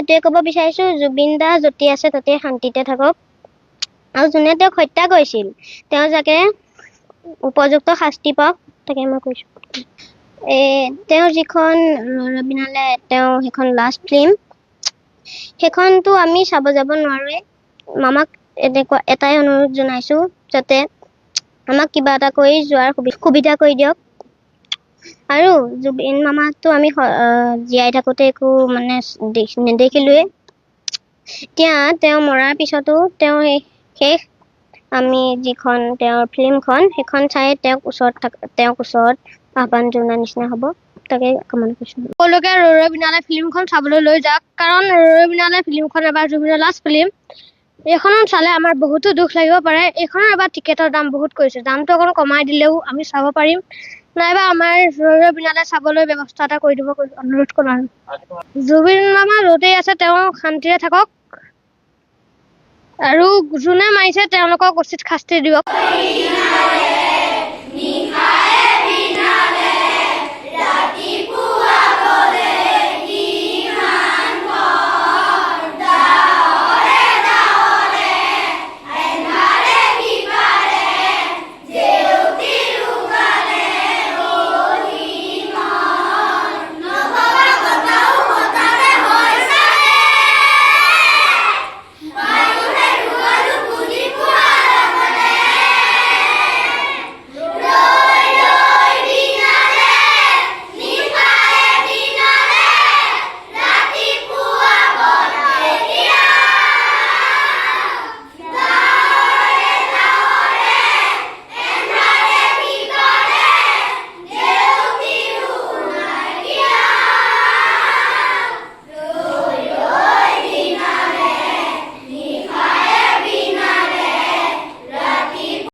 এইটোৱে ক'ব বিচাৰিছোঁ, জুবিন দা য'তেই আছে ততেই শান্তিতে থাকক। আৰু যোনে তেওঁক হত্যা কৰিছিল তেওঁ যাতে উপযুক্ত শাস্তি পাওক, তাকে মই কৈছোঁ। তেওঁ যিখন ৰবিনালে তেওঁ সেইখন লাষ্ট ফিল্ম, সেইখনতো আমি চাব যাব নোৱাৰোৱে। মামাক এনেকুৱা এটাই অনুৰোধ জনাইছোঁ, যাতে আমাক কিবা এটা কৰি যোৱাৰ সুবিধা কৰি দিয়ক। আৰু জুবিন মামাকতো আমি জীয়াই থাকোঁতে একো মানে নেদেখিলোৱে। এতিয়া তেওঁ মৰাৰ পিছতো তেওঁ শেষ আমি যিখন তেওঁৰ ফিল্মখন, সেইখন চাই তেওঁক ওচৰত আহ্বান জনোৱাৰ নিচিনা হ'ব। তাকে কামনা কৰিছোঁ। সকলোকে ৰৈ বিনালে ফিল্মখন চাবলৈ লৈ যাওক, কাৰণ ৰৈ বিনালে ফিল্মখন এবাৰ জুবিনৰ লাষ্ট ফিল্ম। এইখনত চালে আমাৰ বহুতো দুখ লাগিব পাৰে। এইখনৰ এবাৰ টিকেটৰ দাম বহুত কৰিছে, দামটো অকণ কমাই দিলেও আমি চাব পাৰিম, নাইবা আমাৰ ৰৈ বিনালে চাবলৈ ব্যৱস্থা এটা কৰি দিব অনুৰোধ কৰিম। জুবিন মামা য'তেই আছে তেওঁ শান্তিৰে থাকক, আৰু যোনে মাৰিছে তেওঁলোকক উচিত শাস্তি দিয়ক।